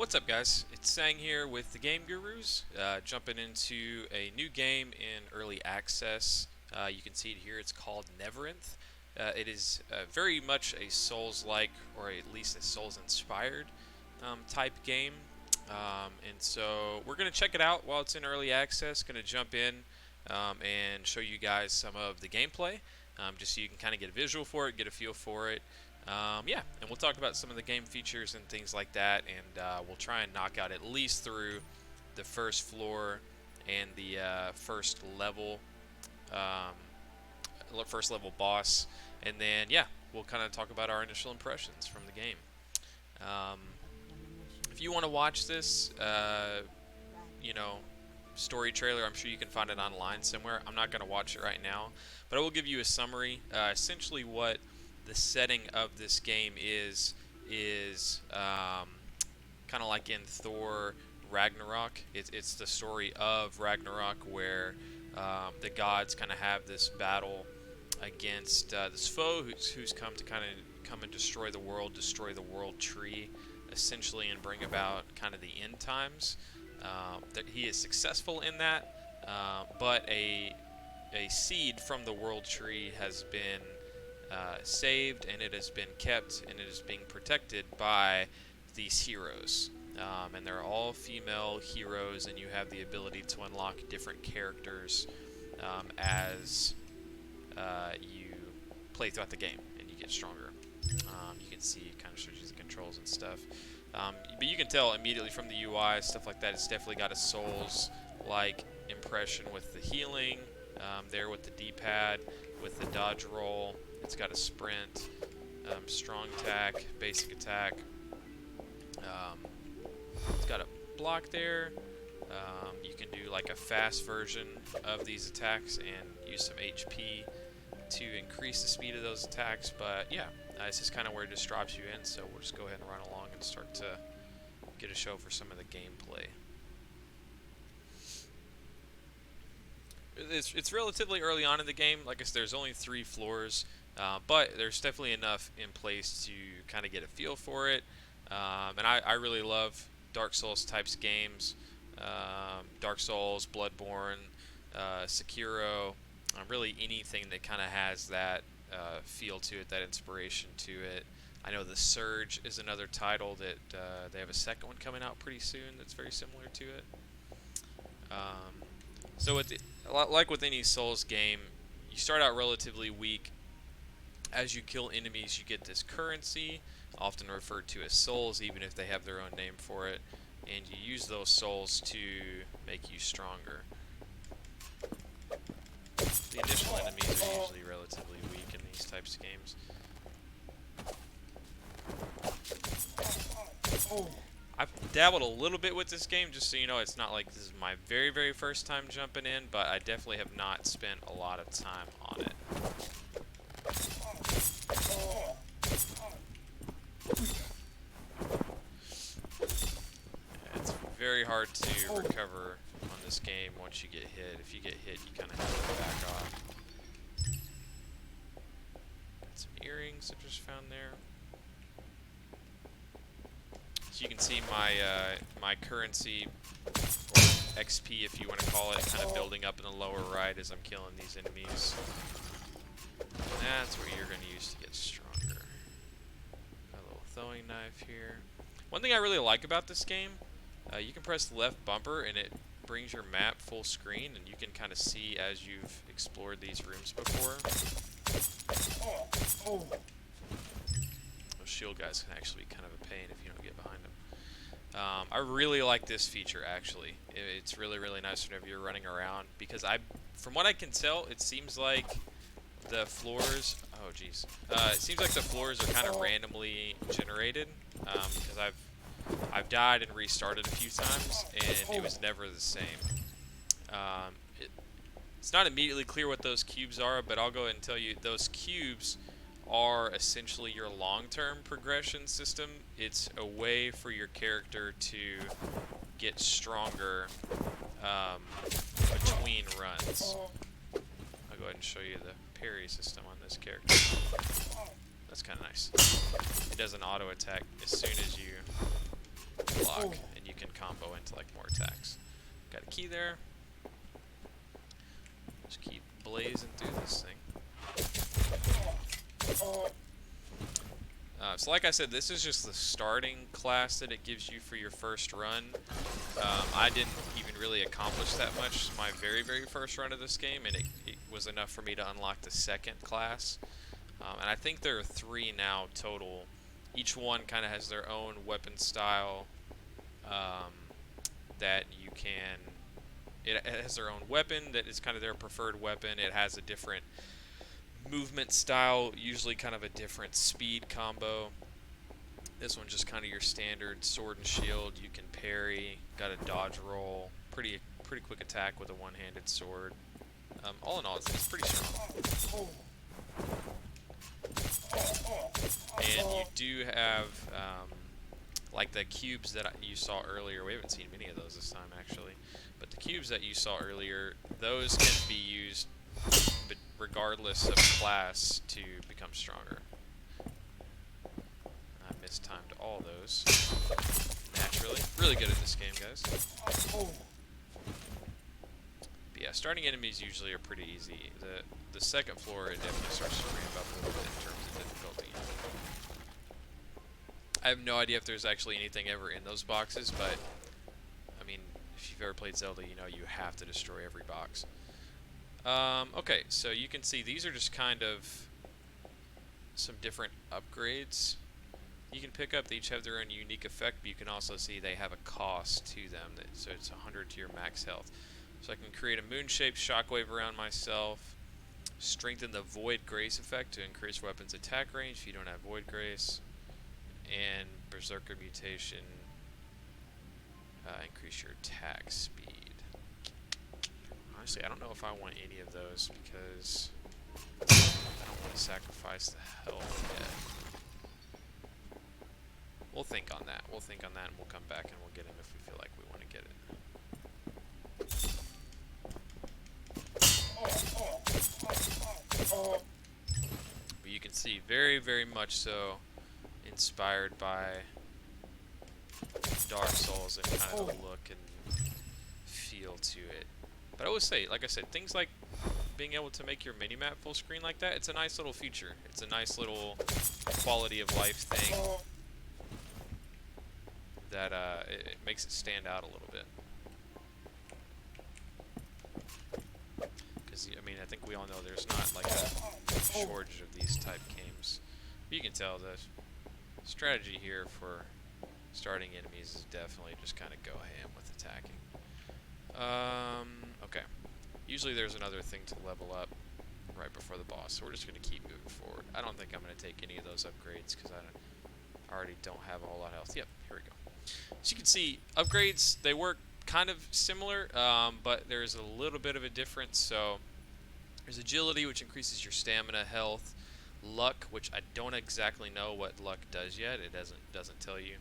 What's up, guys? It's Sang here with the Game Gurus, jumping into a new game in early access. You can see it here. It's called Neverinth. It is very much a Souls-like, or at least a Souls-inspired type game. And so we're going to check it out while it's in early access. Going to jump in and show you guys some of the gameplay, just so you can kind of get a visual for it, get a feel for it. Yeah, and we'll talk about some of the game features and things like that, and we'll try and knock out at least through the first floor and the first level boss, and then yeah, we'll kind of talk about our initial impressions from the game. Um, if you want to watch this, you know, story trailer, I'm sure you can find it online somewhere. I'm not going to watch it right now, but I will give you a summary. Essentially, what the setting of this game is kind of like in Thor Ragnarok. It's the story of Ragnarok, where the gods kind of have this battle against this foe who's come to kind of come and destroy the world tree, essentially, and bring about kind of the end times. That he is successful in that, but a seed from the world tree has been saved, and it has been kept, and it is being protected by these heroes. And they're all female heroes, and you have the ability to unlock different characters as you play throughout the game, and you get stronger. You can see it kind of shows you the controls and stuff. But you can tell immediately from the UI, stuff like that, it's definitely got a Souls-like impression with the healing, there with the D-pad, with the dodge roll. It's got a sprint, strong attack, basic attack. It's got a block there. You can do like a fast version of these attacks and use some HP to increase the speed of those attacks. But yeah, this is kind of where it just drops you in. So we'll just go ahead and run along and start to get a show for some of the gameplay. It's relatively early on in the game. Like I said, there's only 3 floors. But there's definitely enough in place to kind of get a feel for it. And I really love Dark Souls types games. Dark Souls, Bloodborne, Sekiro, really anything that kind of has that feel to it, that inspiration to it. I know The Surge is another title that they have a second one coming out pretty soon that's very similar to it. So like with any Souls game, you start out relatively weak. As you kill enemies, you get this currency, often referred to as souls, even if they have their own name for it, and you use those souls to make you stronger. The initial enemies are usually relatively weak in these types of games. I've dabbled a little bit with this game, just so you know. It's not like this is my very, very first time jumping in, but I definitely have not spent a lot of time on it. It's very hard to recover on this game once you get hit. If you get hit, you kind of have to back off. Got some earrings I just found there. So you can see my my currency, or XP if you want to call it, kind of building up in the lower right as I'm killing these enemies. That's what you're going to use to get stronger. Got a little throwing knife here. One thing I really like about this game, you can press the left bumper and it brings your map full screen, and you can kind of see as you've explored these rooms before. Those shield guys can actually be kind of a pain if you don't get behind them. I really like this feature, actually. It's really, really nice whenever you're running around, because from what I can tell, it seems like the floors, it seems like the floors are kind of randomly generated, because I've died and restarted a few times, and it was never the same. It's not immediately clear what those cubes are, but I'll go ahead and tell you those cubes are essentially your long-term progression system. It's a way for your character to get stronger between runs. I'll go ahead and show you the parry system on this character. That's kind of nice. It does an auto attack as soon as you block, and you can combo into like more attacks. Got a key there. Just keep blazing through this thing. So like I said, this is just the starting class that it gives you for your first run. I didn't even really accomplish that much my very first run of this game, and it was enough for me to unlock the second class. And I think there are 3 now total. Each one kind of has their own weapon style that you can... It has their own weapon that is kind of their preferred weapon. It has a different movement style, usually kind of a different speed combo. This one's just kind of your standard sword and shield. You can parry, got a dodge roll, pretty quick attack with a one-handed sword. All in all, it's pretty strong. And you do have like the cubes that you saw earlier. We haven't seen many of those this time actually, but the cubes that you saw earlier, those can be used regardless of class to become stronger. I mistimed all those. Naturally. Really good at this game, guys. But yeah, starting enemies usually are pretty easy. The second floor, it definitely starts to ramp up a little bit in terms of difficulty. I have no idea if there's actually anything ever in those boxes, but I mean, if you've ever played Zelda, you know you have to destroy every box. Okay, so you can see these are just kind of some different upgrades you can pick up. They each have their own unique effect, but you can also see they have a cost to them. So it's 100 to your max health. So I can create a moon-shaped shockwave around myself, strengthen the Void Grace effect to increase weapons attack range if you don't have Void Grace, and Berserker Mutation, increase your attack speed. Honestly, I don't know if I want any of those because I don't want to sacrifice the health yet. We'll think on that. We'll think on that and we'll come back and we'll get him if we feel like we want to get it. But you can see very much so inspired by Dark Souls and kind of the look and feel to it. But I would say, like I said, things like being able to make your minimap full screen like that, it's a nice little feature. It's a nice little quality of life thing that it makes it stand out a little bit. Because, I mean, I think we all know there's not like a shortage of these type games. But you can tell the strategy here for starting enemies is definitely just kind of go ham with attacking. Okay. Usually there's another thing to level up right before the boss, so we're just going to keep moving forward. I don't think I'm going to take any of those upgrades because I already don't have a whole lot of health. Yep, here we go. So you can see upgrades, they work kind of similar, but there's a little bit of a difference. So there's agility, which increases your stamina, health, luck, which I don't exactly know what luck does yet. It doesn't tell you.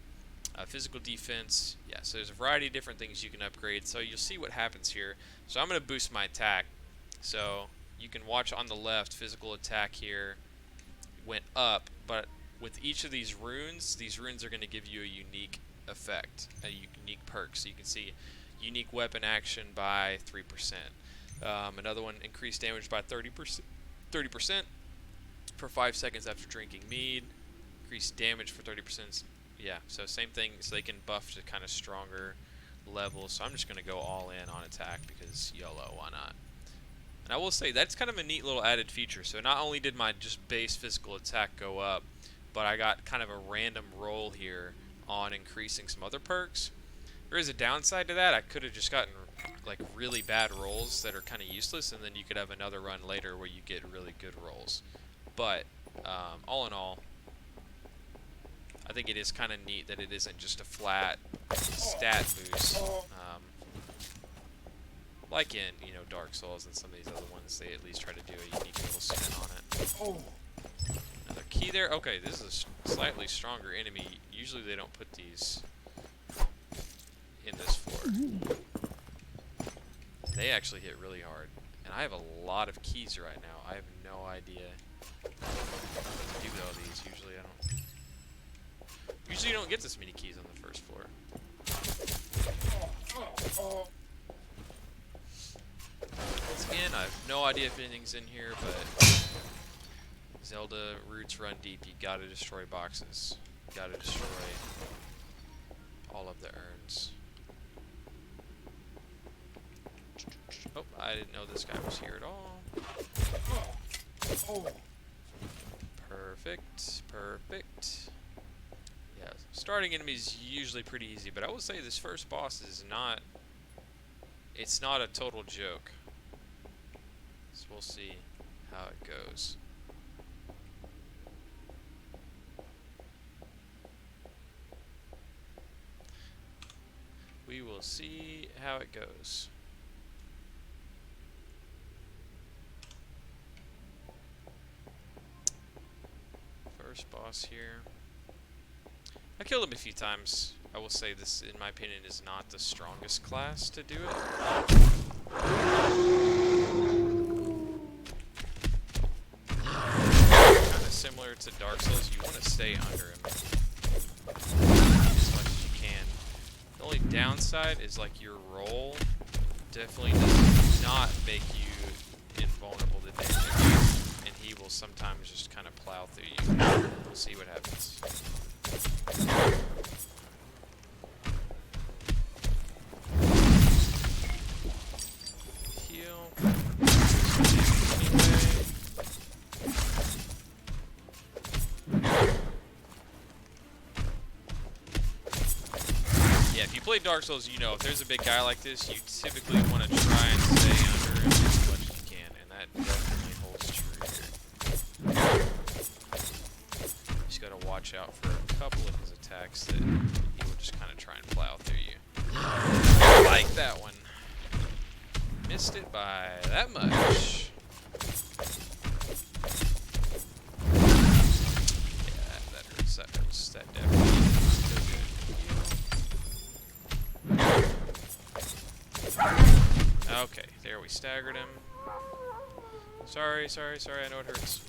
Physical defense, yeah, so there's a variety of different things you can upgrade. So you'll see what happens here. So I'm going to boost my attack. So you can watch on the left, physical attack here went up, but with each of these runes are going to give you a unique effect, a unique perk. So you can see unique weapon action by 3%. Another one, increased damage by 30% for 5 seconds after drinking mead. Increased damage for 30%. Yeah, so same thing, so they can buff to kind of stronger levels. So I'm just going to go all in on attack because YOLO, why not? And I will say, that's kind of a neat little added feature. So not only did my just base physical attack go up, but I got kind of a random roll here on increasing some other perks. There is a downside to that. I could have just gotten like really bad rolls that are kind of useless, and then you could have another run later where you get really good rolls. But all in all, I think it is kind of neat that it isn't just a flat stat boost, like in Dark Souls and some of these other ones. They at least try to do a unique little spin on it. Another key there. Okay, this is a slightly stronger enemy. Usually they don't put these in this floor. They actually hit really hard, and I have a lot of keys right now. I have no idea what to do with all these. Usually I don't. Usually you don't get this many keys on the first floor. Once again, I have no idea if anything's in here, but Zelda roots run deep. You gotta destroy boxes. You gotta destroy all of the urns. Oh, I didn't know this guy was here at all. Perfect, perfect. Yeah, starting enemies usually pretty easy, but I will say this first boss is not, it's not a total joke. So we'll see how it goes. We will see how it goes. First boss here. I killed him a few times. I will say this, in my opinion, is not the strongest class to do it. Kind of similar to Dark Souls, you want to stay under him as much as you can. The only downside is like your roll definitely does not make you invulnerable to damage, and he will sometimes just kind of plow through you. We'll see what happens. Heal. Yeah, if you play Dark Souls, you know if there's a big guy like this, you typically want to try and stay under him as much as you can, and that definitely holds true here. Just gotta watch out for a couple of his attacks that he will just kind of try and plow through you. Like that one. Missed it by that much. Yeah, that hurts, that hurts. That definitely did not feel good. Okay, there we staggered him. Sorry, sorry, sorry, I know it hurts.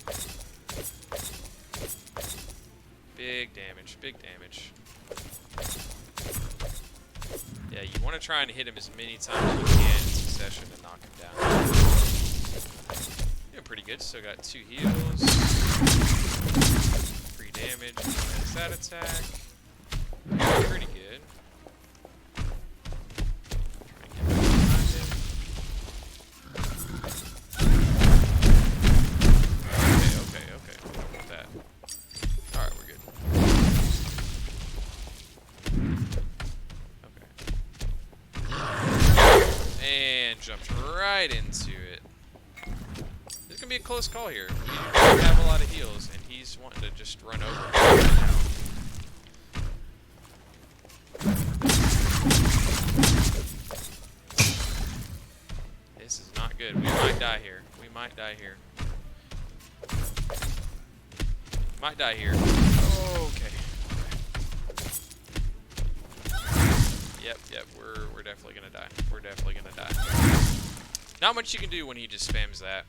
Big damage, big damage. Yeah, you want to try and hit him as many times as you can in succession to knock him down. Doing pretty good, still got 2 heals. Free damage, that's that attack. Pretty good. Try and get back behind him. Okay, okay. We don't want that. Alright, we're good. And jumped right into it. This is going to be a close call here. We don't have a lot of heals, and he's wanting to just run over me right now. This is not good. We might die here. We might die here. Might die here. Okay. Yep, we're definitely gonna die. We're definitely gonna die. Not much you can do when he just spams that.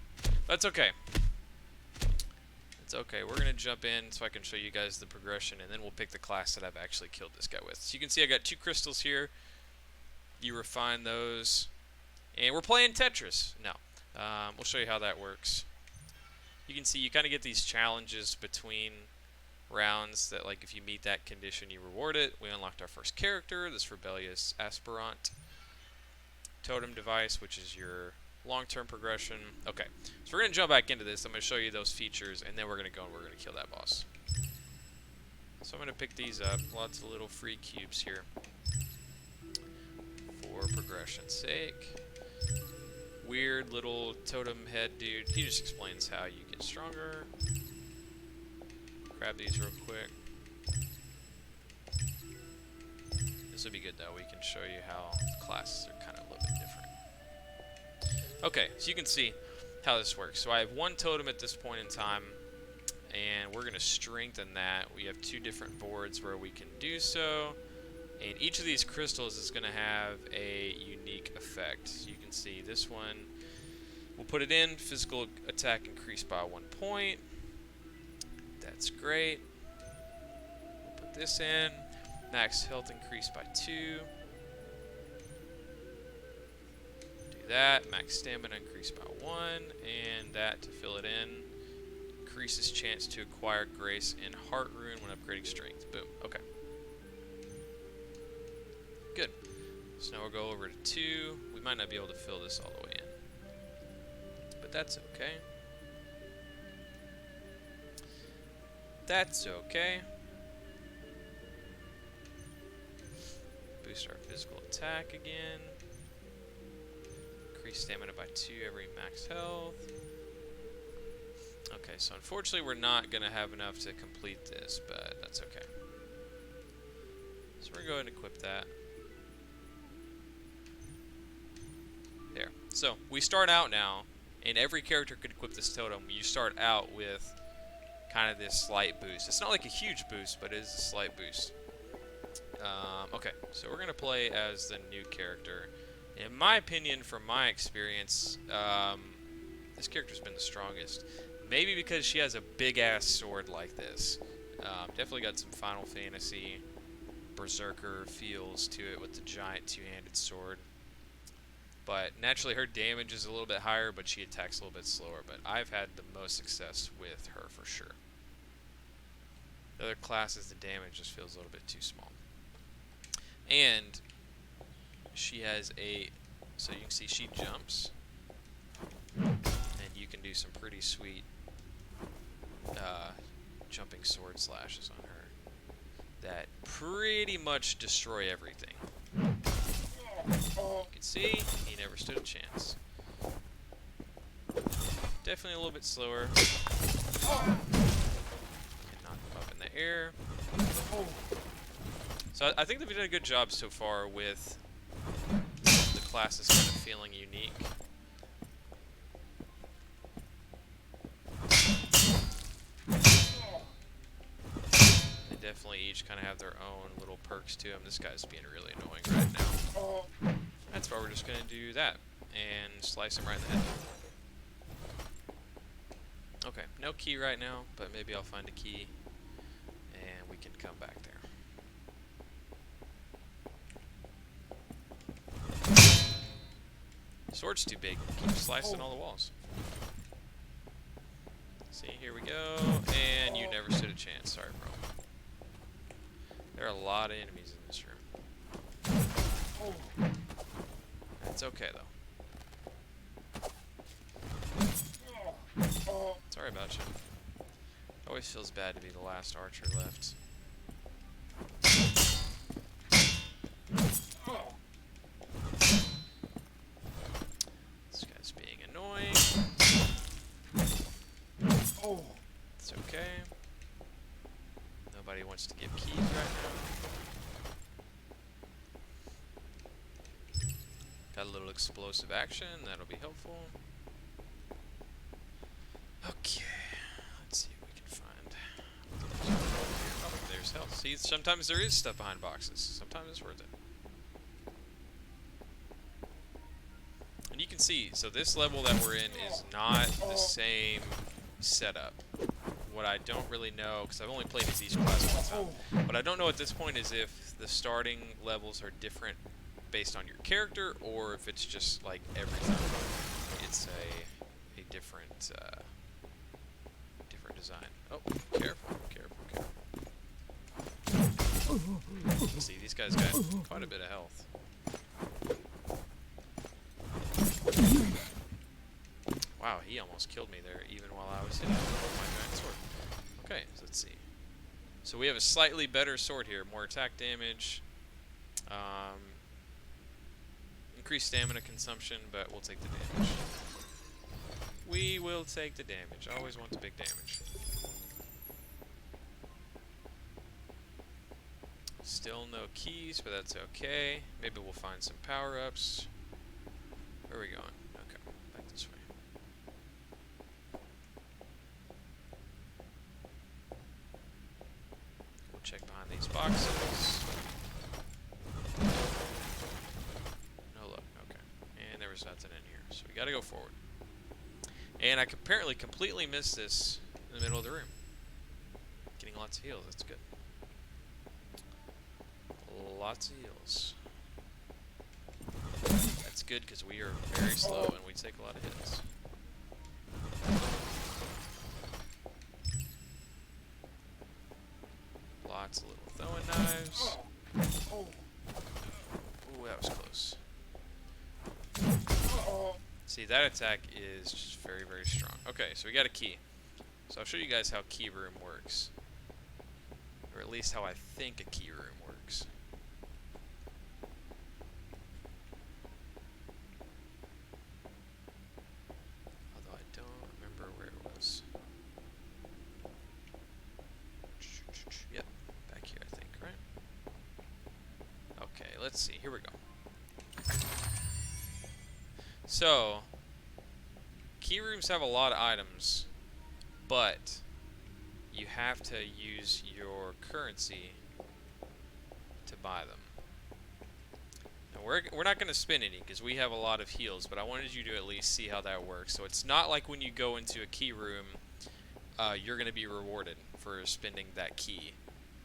That's okay. It's okay. We're gonna jump in so I can show you guys the progression, and then we'll pick the class that I've actually killed this guy with. So you can see I got 2 crystals here. You refine those. And we're playing Tetris. No. We'll show you how that works. You can see you kind of get these challenges between rounds that, like, if you meet that condition, you reward it. We unlocked our first character, this rebellious aspirant. Totem device, which is your long-term progression. Okay, so we're going to jump back into this. I'm going to show you those features, and then we're going to go and we're going to kill that boss. So I'm going to pick these up. Lots of little free cubes here for progression's sake. Weird little totem head dude. He just explains how you get stronger. Grab these real quick. This will be good though. We can show you how the classes are kind of a little bit different. Okay, so you can see how this works. So I have 1 totem at this point in time, and we're going to strengthen that. We have 2 different boards where we can do so. And each of these crystals is going to have a unique effect. So you can see this one, we'll put it in, physical attack increased by 1 point. That's great. We'll put this in. Max health increased by 2. Do that. Max stamina increased by 1. And that to fill it in. Increases chance to acquire grace and heart rune when upgrading strength. Boom. Okay. Good. So now we'll go over to 2. We might not be able to fill this all the way in, but that's okay. That's okay. Boost our physical attack again. Increase stamina by 2 every max health. Okay, so unfortunately we're not going to have enough to complete this, but that's okay. So we're going to go ahead and equip that. There. So we start out now, and every character could equip this totem. You start out with kind of this slight boost. It's not like a huge boost, but it is a slight boost. Okay, so we're going to play as the new character. In my opinion, from my experience, this character's been the strongest. Maybe because she has a big-ass sword like this. Definitely got some Final Fantasy Berserker feels to it with the giant two-handed sword. But naturally her damage is a little bit higher, but she attacks a little bit slower. But I've had the most success with her for sure. The other classes, the damage just feels a little bit too small. And she has a, so you can see she jumps, and you can do some pretty sweet jumping sword slashes on her that pretty much destroy everything. You can see he never stood a chance. Definitely a little bit slower. Can knock him up in the air. So I think they've done a good job so far with the classes kind of feeling unique. They definitely each kind of have their own little perks to them. This guy's being really annoying right now. That's why we're just going to do that and slice him right in the head. Okay, no key right now, but maybe I'll find a key and we can come back there. Sword's too big. Keep slicing all the walls. See, here we go. And you never stood a chance. Sorry, bro. There are a lot of enemies in this room. It's okay, though. Sorry about you. It always feels bad to be the last archer left. This guy's being annoying. It's okay. Nobody wants to give keys right now. Got a little explosive action, that'll be helpful. Okay, let's see what we can find. Oh, there's health. See, sometimes there is stuff behind boxes. Sometimes it's worth it. And you can see, so this level that we're in is not the same setup. What I don't really know, because I've only played as each class one time, what I don't know at this point is if the starting levels are different based on your character, or if it's just like every time it's a different different design. Oh, careful, careful, careful. See, these guys got quite a bit of health. Wow, he almost killed me there, even while I was hitting him with my giant sword. Okay, so let's see. So we have a slightly better sword here, more attack damage. Increased stamina consumption, but we'll take the damage. We will take the damage. Always want the big damage. Still no keys, but that's okay. Maybe we'll find some power-ups. Where are we going? Okay, back this way. We'll check behind these boxes. No luck, okay. And there was nothing in here, so we gotta go forward. And I apparently completely missed this in the middle of the room. Getting lots of heals, that's good. lots of heals. That's good because we are very slow and we take a lot of hits. Lots of little throwing knives. Ooh, that was close. See, that attack is just very, very strong. Okay, so we got a key. So I'll show you guys how key room works. Or at least how I think a key room works. Although I don't remember where it was. Yep, back here I think, right? Okay, let's see. Here we go. So, key rooms have a lot of items, but you have to use your currency to buy them. Now we're not going to spend any because we have a lot of heals, but I wanted you to at least see how that works. So it's not like when you go into a key room, you're going to be rewarded for spending that key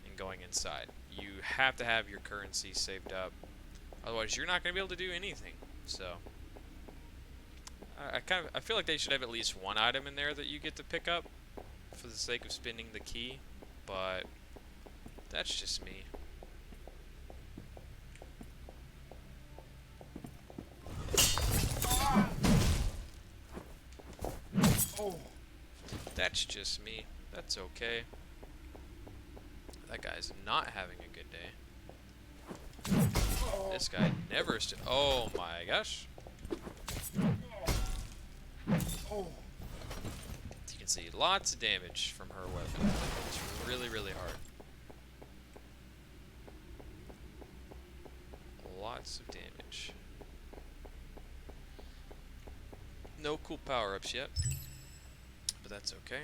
and going inside. You have to have your currency saved up, otherwise you're not going to be able to do anything. So I feel like they should have at least one item in there that you get to pick up for the sake of spending the key, but that's just me. That's just me. That's okay. That guy's not having a good day. This guy never oh my gosh. You can see lots of damage from her weapon. It's really, really hard. Lots of damage. No cool power-ups yet, but that's okay.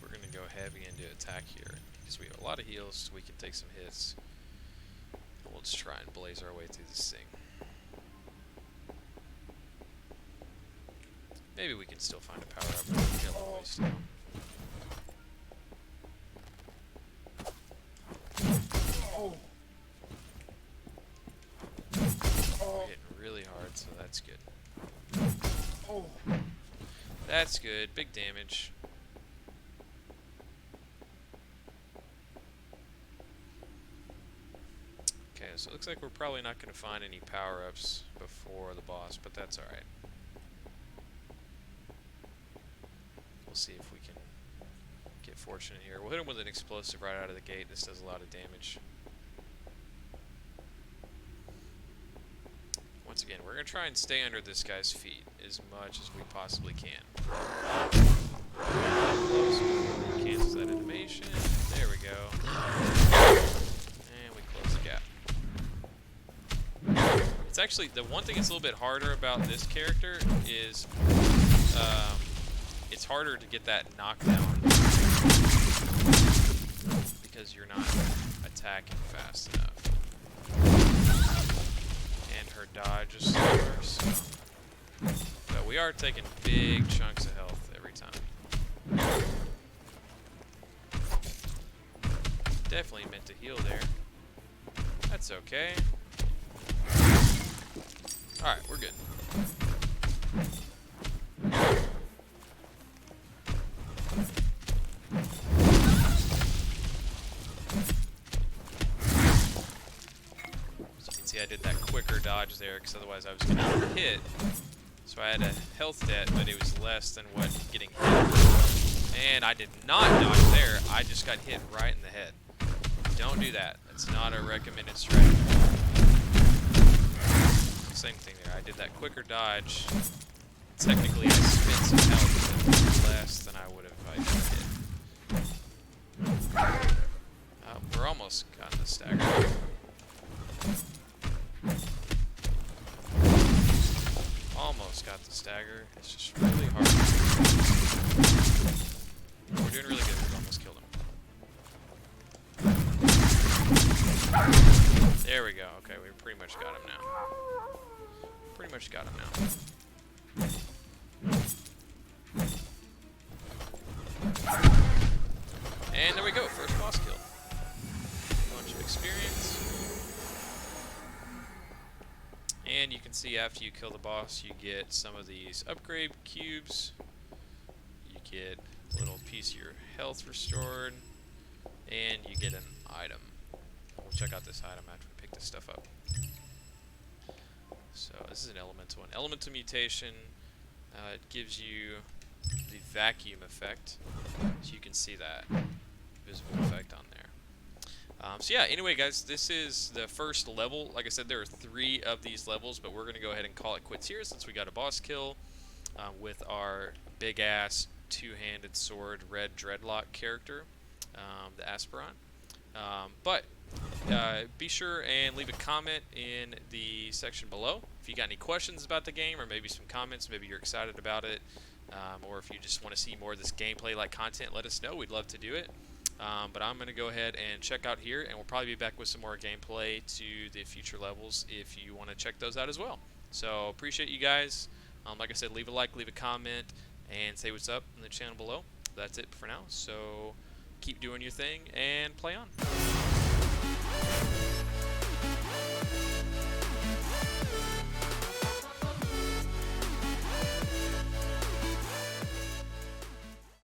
We're going to go heavy into attack here because we have a lot of heals, so we can take some hits. And we'll just try and blaze our way through this thing. Maybe we can still find a power-up. We're a little ways to go. We're hitting really hard, so that's good. That's good. Big damage. Okay, so it looks like we're probably not going to find any power-ups before the boss, but that's alright. We'll see if we can get fortunate here. We'll hit him with an explosive right out of the gate. This does a lot of damage. Once again, we're going to try and stay under this guy's feet as much as we possibly can. Close. Cancels that animation. There we go. And we close the gap. It's actually, the one thing that's a little bit harder about this character is it's harder to get that knockdown because you're not attacking fast enough. And her dodge is slower, so. But we are taking big chunks of health every time. Definitely meant to heal there. That's okay. Alright, we're good. I did that quicker dodge there because otherwise I was going to get hit. So I had a health debt, but it was less than what getting hit. And I did not dodge there. I just got hit right in the head. Don't do that. That's not a recommended strategy. Same thing there. I did that quicker dodge. Technically, I spent some health, but less than I would have if I did hit. We're almost gotten the stagger. Almost got the stagger. It's just really hard. We're doing really good. We've almost killed him. There we go. Okay, we pretty much got him now. Pretty much got him now. And there we go. First boss kill. experience. And you can see after you kill the boss, you get some of these upgrade cubes. You get a little piece of your health restored, and you get an item. We'll check out this item after we pick this stuff up. So this is an elemental one. Elemental mutation. It gives you the vacuum effect, so you can see that visible effect on there. So yeah, anyway guys, this is the first level. Like I said, there are 3 of these levels, but we're going to go ahead and call it quits here since we got a boss kill with our big ass two-handed sword red dreadlock character, the aspirant. But be sure and leave a comment in the section below if you got any questions about the game, or maybe some comments, maybe you're excited about it, or if you just want to see more of this gameplay like content, let us know. We'd love to do it. But I'm going to go ahead and check out here, and we'll probably be back with some more gameplay to the future levels if you want to check those out as well. So appreciate you guys. Like I said, leave a like, leave a comment, and say what's up in the channel below. That's it for now. So keep doing your thing and play on.